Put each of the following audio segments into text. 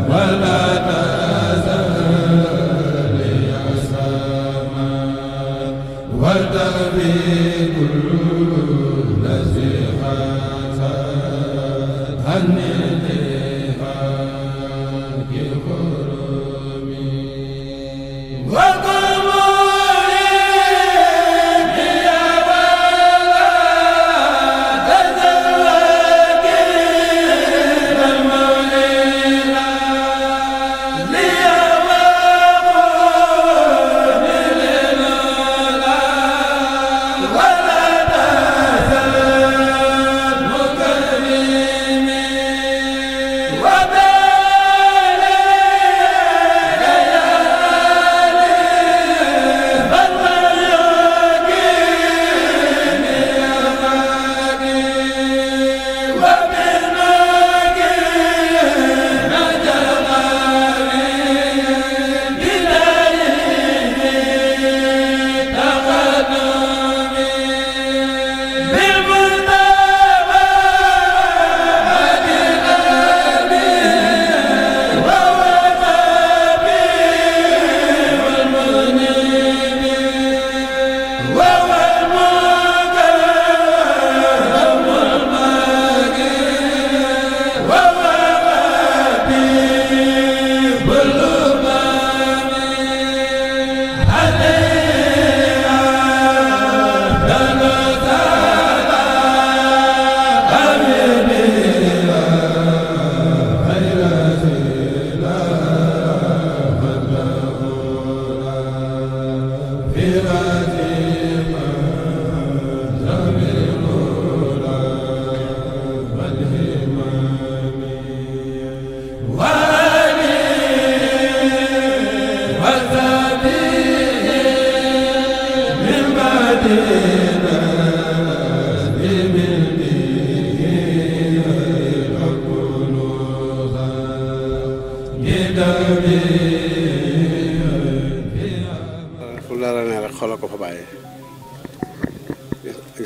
wala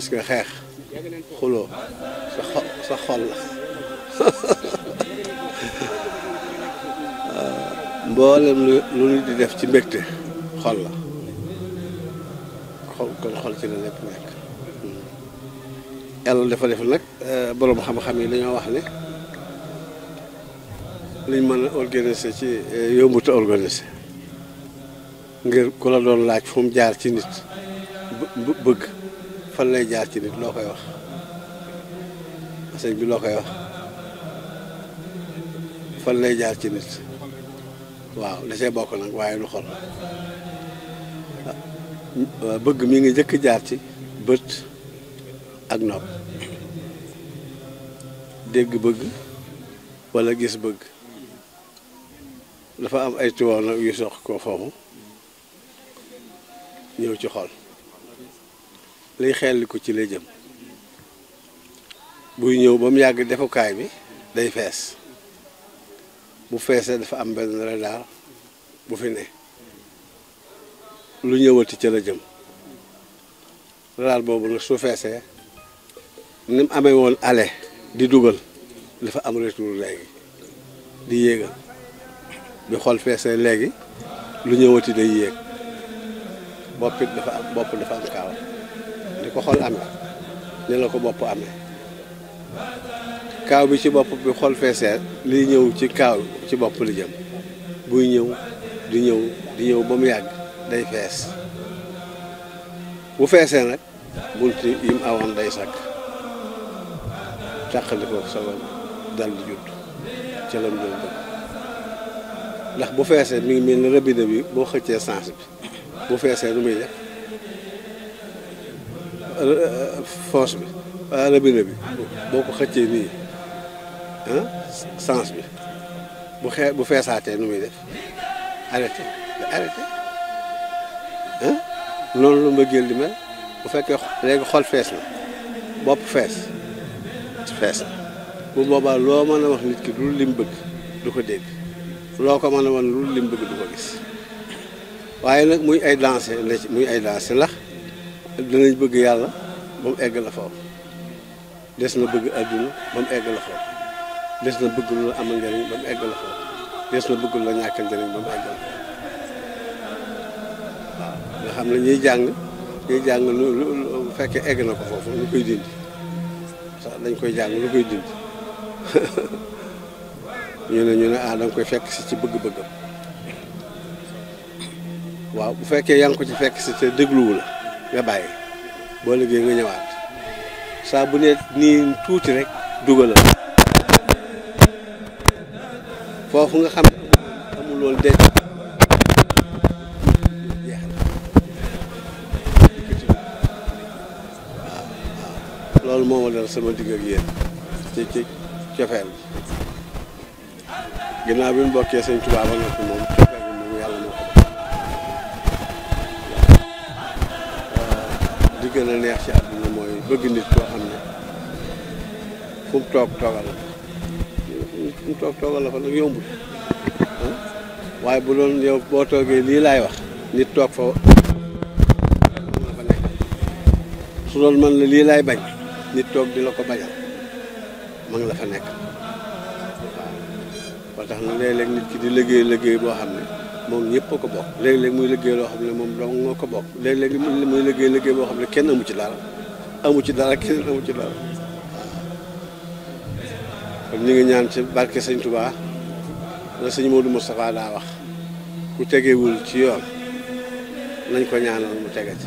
gis nga xeex xuloo sa xol la mboolem lu nit di def ci mbégte xol la kon xol ci la lépp nekk. yàlla dafa def nag borom xam-xam yi dañoo wax ne liñ mën a organiser ci yombut a organiser ngir ku la doon laaj fu mu jaar ci nit bëgg fan lay jaar ci nit loo koy wax sëñ bi loo koy wax fan lay jaar ci nit waaw da see bokk nag waaye lu xol bëgg mi ngi njëkk jaar ci bët ak nopp dégg bëgg walla gis bëgg dafa am ay tuwoon nag yu sox ko foofu ñëw ci xol liy xelli ko ci lay jëm buy ñëw ba mu yàgg defukaay bi day fees bu feesee dafa am benn radar bu fi ne lu ñëwati ca la jëm radar boobu nag su feesee ni mu amee woon aller di dugal dafa am retour léegi di yéegal bi xol feesee léegi lu ñëwati day yéeg bopp dafa am kaaw di ko xol amee ni la ko bopp amee kaaw bi ci bopp bi xol feesee liy ñëw ci kaaw ci bopp li jëm buy ñëw di ñëw ba mu yàgg day fees bu feesee nag bunti yim awoon day sakk tàqali ko solo dal di judd ca lam doon bëgg ndax bu feesee mi ngi mel ni robinet bi boo xëccee sens bi bu feesee nu muy def force bi robinet bi boo ko xëccee nii sens bi bu feesaatee nu muy def arrêté noonu la mbëggeel di mel bu fekkee léegi xol fees na bopp fees na bu boobaa loo mën a wax nit ki lu lim bëgg du ko dégg loo ko mën a wan lu lim bëgg du ko gis waaye nag muy ay dansé ndax danañ bëgg yàlla ba mu egg la foofu des na bëgg adduna ba mu egg la foofu des na bëgg lu la amal njëriñ ba mu egg la foofu des na bëgg lu la ñàkkal njëriñ ba mu egg la foofu waaw nga xam ne ñuy jàng lu fekkee egg na ko foofu lu koy dindi sax dañ koy jàng lu koy dindi ñu ne da nga koy fekk si ci bëgg-bëggam waaw bu fekkee yaa ngi ko ci fekk si te dégluwu la nga bàyyi boo liggéey nga ñëwaat saa bu ne nii tuuti rek dugalal foofu nga xam ne amul woon denc jeex na waaw loolu moo ma dal sama digg ak yéen ci cofeel bi ginnaaw bi ñu bokkee sëñ Tuubaa ba noppi moom cofeel bi moom yàlla moo ko di gën a neex ci àdduna mooy bëgg nit koo xam ne fu mu toog toogal la fa nag yombul waaye bu doon yow boo toogee lii laay wax nit toog fa la fa nekk su doon man la lii laay bañ nit toog di la ko bañal ma ngi la fa nekk waaw ba tax na léeg-léeg nit ki di liggéey boo xam ne moom ñëpp a ko bokk léeg-léeg muy liggéey loo xam ne moom dong moo ko bokk léeg-léeg muy liggéey boo xam ne kenn amu ci dara kenn amu ci dara kon ñu ngi ñaan ci barke sëñ Touba la sëñ Modou Moustapha daa wax ku tegewul ci yoon nañ ko ñaanal mu tege ci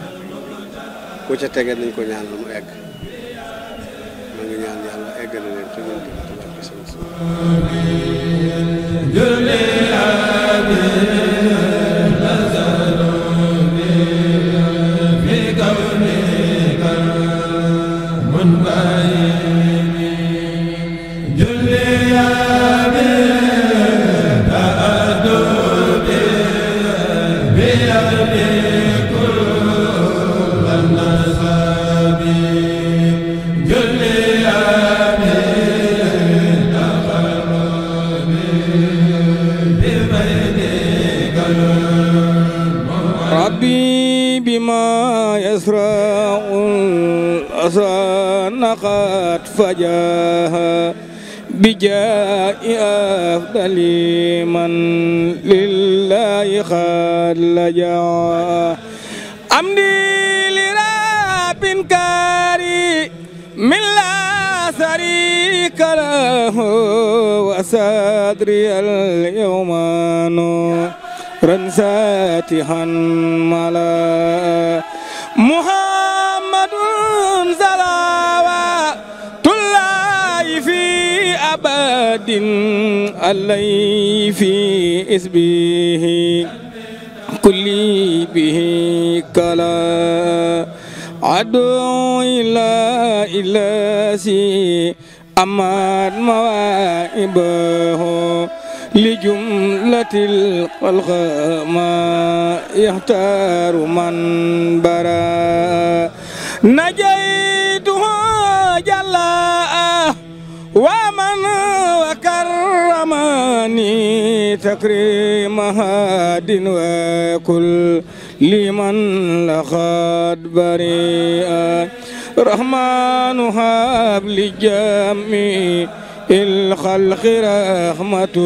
ku ca tege nañ ko ñaanal mu egg ma ngi ñaan yàlla egg na leen ci ñun ci barke sëñ القرآن قد فجاها بجاء أفضل من لله قد لجا أمدي لرب كريم من لا شريك له وصدري اليوم نورا ساتحا ملا محمد صلوات الله في أبد عليه في اسمه كل به كلا عدو إلى سي أمات موائبه لجملة الخلق ما يختار من برا نجيته جلاء ومن وكرمني تكريم هاد وكل لمن لقد بريئا رحمن هب لجميع الخلق رحمة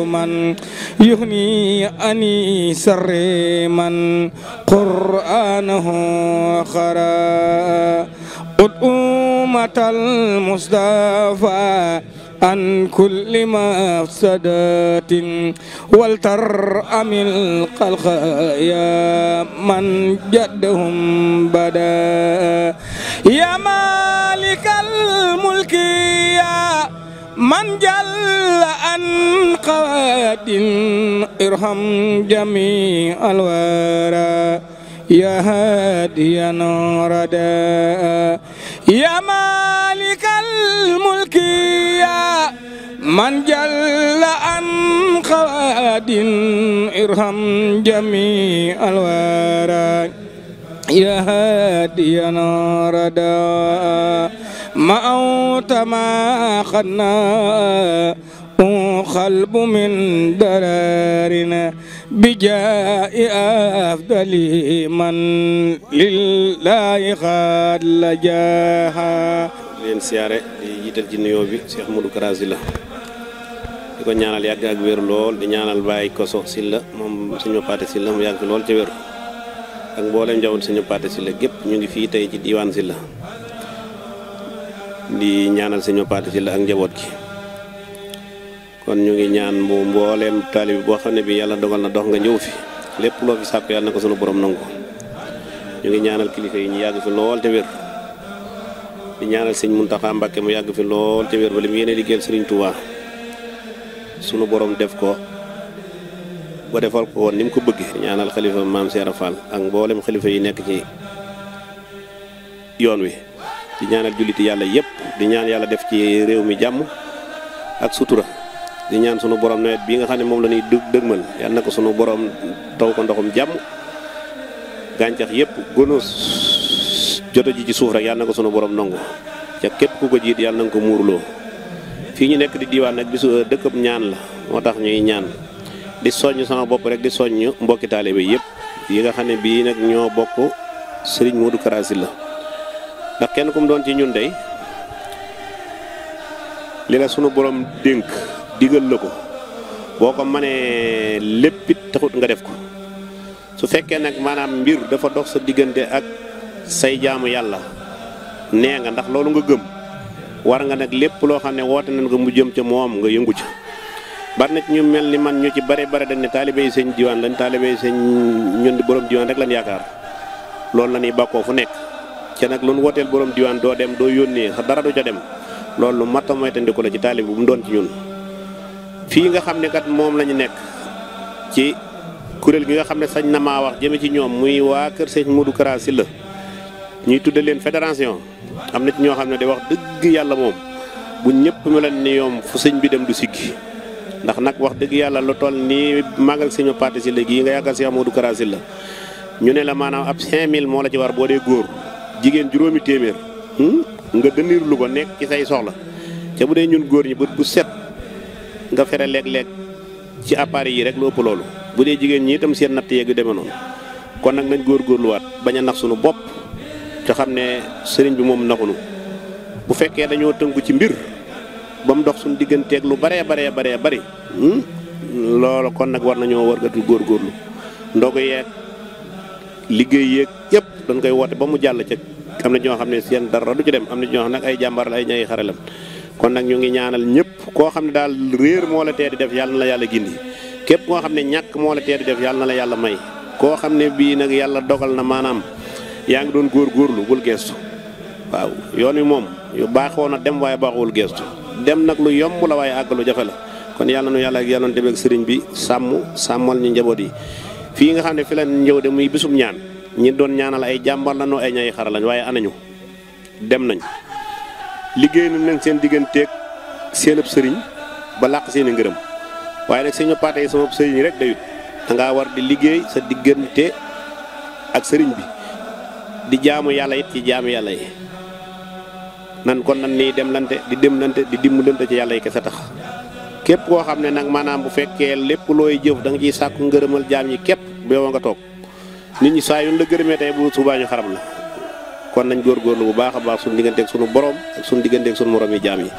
من يغني أني سر من قرآنه خرا أمة المصطفى عن كل مفسدات ولترأم الخلق يا من جدهم بدا يا مالك الملك يا من جل عن قواد ارحم جميع الورى يا هاديا ردا يا مالك الملك يا من جل عن قواد ارحم جميع الورى يا هاديا ردا ما أوت ما خنا قلب من درارنا بجاء أفضل من لله قد لجاها leen siyaare di jiital ci nuyoo bi Cheikh Modou Kara Sylla di ko ñaanal yàgg ak wér lool di ñaanal Baye Koso Sylla moom suñu paate Sylla mu yàgg fi lool ci wér ak mboolem njaboot suñu paate Sylla gépp ñu ngi fii tey ci diwaan Sylla di ñaanal suñu paate Sylla ak njaboot gi kon ñu ngi ñaan mbooleem taalibi boo xam ne bi yàlla dogal na dox nga ñëw fi lépp loo fi sàkku yàlla na ko sunu borom nangu ñu ngi ñaanal kilifa yi ñu yàgg fi lool te wér di ñaanal sëñ Muntaxa Mbàkke mu yàgg fi lool te wér ba li mu yéene liggéeyal Sëriñ Tuubaa sunu borom def ko ba defal ko woon ni mu ko bëggee di ñaanal xalifa maam Seera Fall ak mboolem xalifa yi nekk ci yoon wi di ñaanal julliti yàlla yépp di ñaan yàlla def ci réew mi jàmm ak sutura di ñaan sunu borom nawet bii nga xam ne moom la ñuy dëgmal yàlla na ko sunu borom taw ko ndoxum jàmm gàncax yépp gënu joto ji ci suuf rek yàlla na ko sunu borom nangu ca képp ku ko jiit yàlla na nga ko muurloo fii ñu nekk di diwaan nag bisu dëkkab ñaan la moo tax ñuy ñaan di soññ sama bopp rek di soññ mbokki taalibe yépp yi nga xam ne bii nag ñoo bokk Serigne Modou Kara Sylla ndax kenn ku mu doon ci ñun day li la sunu borom dénk digal la ko boo ko mënee léppit taxut nga def ko su fekkee nag maanaam mbir dafa dox sa diggante ak say jaamu yàlla nee nga ndax loolu nga gëm war nga nag lépp loo xam ne woote nañ ko mu jëm ca moom nga yëngu ca bari na ci ñu mel ni man ñu ci bare dañ ne taalibe yi sëñ diwaan lañ taalibe yi sëñ ñun di borom diwaan rek lañ yaakaar loolu la ñuy bàkkoo fu nekk ca nag lu nu wooteel borom diwaan doo dem doo yónnee sa dara du ca dem loolu lu mat a moytandiku la ci taalibe bu mu doon ci ñun fii nga xam ne kat moom la ñu nekk ci kuréel gi nga xam ne sañ na maa wax jëme ci ñoom muy waa kër sëñ Modou Kara Sylla ñuy tudde leen fédération am na ci ñoo xam ne day wax dëgg yàlla moom bu ñëpp meloon ni ñoom fu sëñ bi dem du siggi ndax nag wax dëgg yàlla lu toll nii màggal sëñu paate Sylla gii nga yaakaar Cheikh Modou Kara Sylla ñu ne la maanaam ab 5000 moo la ci war boo dee góor jigéen juróomi téeméer nga dënniir lu ko nekk ci say soxla ca bu dee ñun góor ñi bët bu set nga fere léeg-léeg ci appareil yi rek lu ëpp loolu bu dee jigéen ñi itam seen natt yeeg yu demee noonu kon nag nañ góorgóorluwaat bañ a nax suñu bopp te xam ne sëriñ bi moom naxunu bu fekkee dañoo tënku ci mbir ba mu dox suñu digganteeg lu baree bari loolu kon nag war nañoo wargatu góorgóorlu ndogu yeeg liggéey yeeg yëpp dañ koy woote ba mu jàll ca am na ñoo xam ne seen dara du ci dem am na ñoo xam nag ay jàmbaar la ay ñay xaralam kon nag ñu ngi ñaanal ñëpp koo xam ne daal réer moo la tee di def yàlla na la yàlla gindi képp koo xam ne ñàkk moo la tee di def yàlla na la yàlla may koo xam ne bii nag yàlla dogal na maanaam yaa ngi doon góorgóorlu bul geestu waaw yoon wi moom yu baaxoo na dem waaye baaxul geestu dem nag lu yomb la waaye àgg lu jafe la kon yàlla nu yàlla ak yonent bi ak sëriñ bi sàmmal ñu njaboot yi fii nga xam ne fi la ñëw de muy bisum ñaan ñi doon ñaanal ay jàmbar lañu ay ñay xara lañ waaye anañu dem nañ liggéey nañ leen seen digganteeg seen ëpp sëriñ ba làq seen i ngërëm waaye nag suñu paate yi sama ëpp sëriñ rek dayut da ngaa war di liggéey sa diggante ak sëriñ bi di jaamu yàlla it ci jaamu yàlla yi nan kon nan nii demlante di demlante di dimbalante ci yàlla yi kese tax képp koo xam ne nag maanaam bu fekkee lépp looy jëf da nga ciy sàkku ngërëmal jaam yi képp boo nga toog nit ñi saa yu la gërëmee tey bu subaa ñu xaram la kon nañ góorgóorlu bu baax a baax suñu digganteeg suñu borom ak suñu digganteeg suñu morom yi jaam yi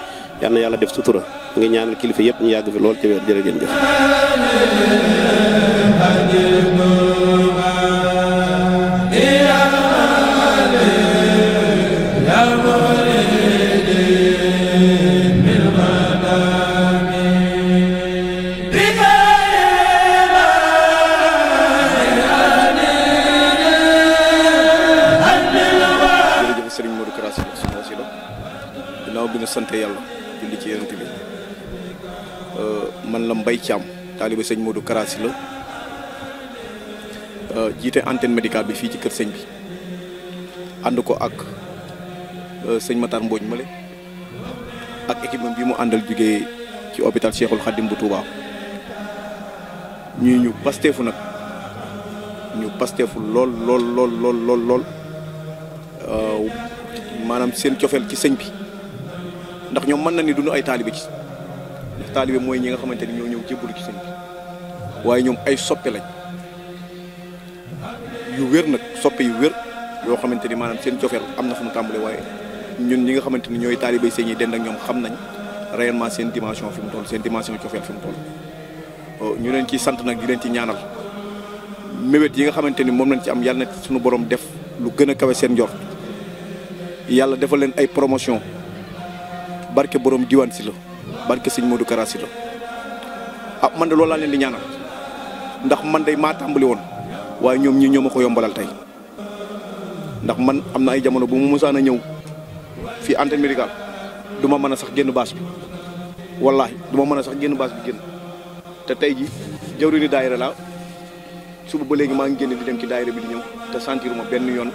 yal na yàlla def sutura ngi ñaanal kilifa yëpp ñu yàgg fi lool ci wér jërëjëf. bi nga sant yàlla julli ci yonent bi man la Mbaye Thiam taaliba sëñ Modou Kara Sylla jiite antenne médicale bi fii ci kër sëñ bi ànd ko ak sëñ Matar Mbodj Male ak équipe bi mu àndal jógee ci hôpital Cheikhul Khadim bu Touba ñu pasteefu nag ñu pasteefu lool maanaam seen cofeel ci sëñ bi ndax ñoom mën na ni duñu ay taalibe ci ndax taalibe mooy ñi nga xamante ni ñoo ñëw jébbalu ci sëñ bi waaye ñoom ay soppe lañ yu wér nag soppe yu wér yoo xamante ni maanaam seen cofeel am na fu mu tàmbalee waaye ñun ñi nga xamante ni ñooy taalibe sëñ yi dend ak ñoom xam nañ réellement seen dimension fi mu toll seen dimension cofeel fi mu toll ñu leen ciy sant nag di leen ci ñaanal mébét yi nga xamante ni moom lañ ci am yàlla na suñu borom def lu gën a kawe seen njort yàlla defal leen ay promotion barke borom diwaan si la barke sëñ Modou Kara Sylla ah man de loolu laa leen di ñaanal ndax man de maa tàmbali woon waaye ñoom ñi ñoo ma ko yombalal tey ndax man am na ay jamono bu mu musaan a ñëw fii antenne médicale du ma mën a sax génn baas bi wallaahi du ma mën a sax génn baas bi génn te tey ji jawriñu daayira la suba ba léegi maa ngi génn di dem ci daayira bi di ñëw te sentiruma benn yoon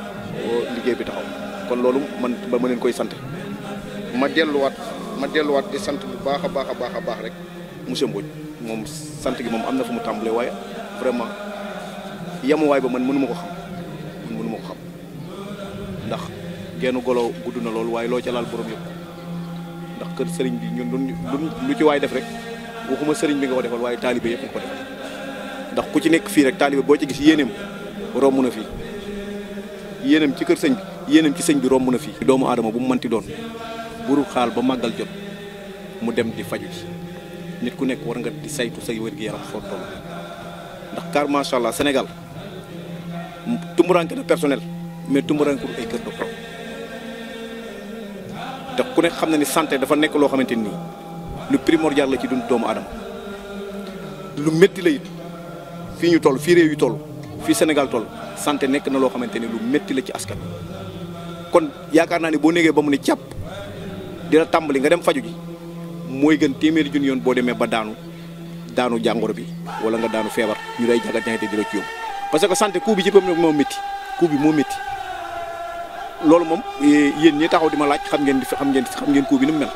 liggéey bi taxaw kon loolu man ba ma leen koy sant ma delluwaat di sant bu baax a baax rek monsieur Mbodj moom sant gi moom am na fu mu tàmbalee waaye vraiment yemuwaay ba man mënu ma ko xam ndax genn golo gudd na loolu waaye loo ca laal borom yëpp ndax kër sëriñ bi ñun lu ci waay def rek waxuma sëriñ bi nga ko defal waaye taalibe yëpp nga ko defal ndax ku ci nekk fii rek taalibe boo ci gis yéeneem romb na fii yéeneem ci kër sëñ bi yéeneem ci sëñ bi romb na fii doomu aadama bu mu mënti doon burul xaal ba màggal jot mu dem di faju ci nit ku nekk war nga di saytu say wér-gi-yaram foo toll ndax car macha allah Sénégal tumburanke na personnel mais tumburanke ay kër docteur te ku nekk xam na ni santé dafa nekk loo xamante ni lu primordial la ci dund doomu aadama lu métti la it fii ñu toll fii réew yu toll fii Sénégal toll santé nekk na loo xamante ni lu métti la ci askan kon yaakaar naa ni boo négee ba mu ne càpp dina tàmbali nga dem faju ji mooy gën téeméeri junni yoon boo demee ba daanu jàngoro bi wala nga daanu feebar ñu day jagat ñaxte di la ci yóbbu parce que santé coût bi ci boppam nag moo métti coût bi moo métti loolu moom yéen ñi taxaw di ma laaj xam ngeen coût bi ni mu mel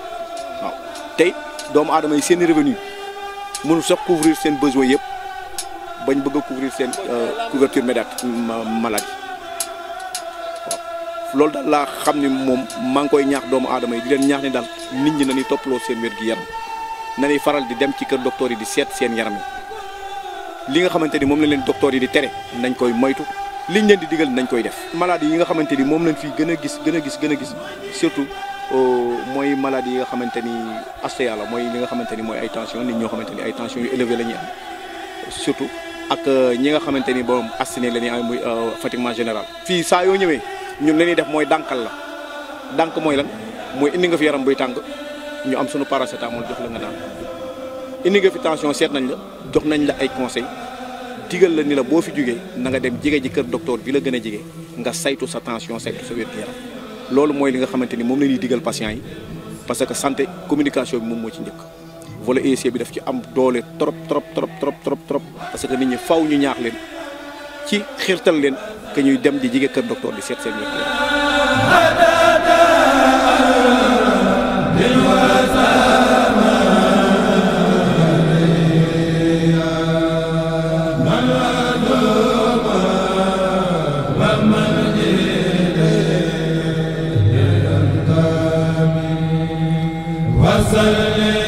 waaw tey doomu aadama yi seen revenu mënul sax couvrir seen besoin yëpp bañ bëgg a couvrir seen couverture maladie loolu daal laa xam ne moom maa ngi koy ñaax doomu aadama yi di leen ñaax ne daal nit ñi nañuy toppaloo seen wér gi yaram nañuy faral di dem ci kër docteur yi di seet seen yaram yi li nga xamante ni moom lañ leen docteur yi di tere nañ koy moytu liñ leen di digal nañ koy def. maladie yi nga xamante ni moom lañ fi gën a gis surtout mooy maladie yi nga xamante ni HTA la mooy li nga xamante ni mooy ay tension nit ñoo xamante ni ay tension yu élevé la ñuy am surtout ak ñi nga xamante ni borom asthénie la ñuy am muy fatiguement général. fii saa yoo ñëwee ñun li ñuy def mooy dànkal la dànk mooy lan mooy indi nga fi yaram buy tàng ñu am sunu paracétamol jox la nga daan indi nga fi tension seet nañ la jox nañ la ay conseils digal la ni la boo fi jógee na nga dem jege ji kër docteur bi la gën a jege nga saytu sa tension saytu sa wér-gu-yaram loolu mooy li nga xamante ni moom la ñuy digal patients yi parce que santé communication bi moom moo ci njëkk volet ESC bi daf ci am doole trop parce que nit ñi faw ñu ñaax leen ci xiirtal leen que ñuy dem di jege kër docteur di seet seen wér-gu-yaram. Salli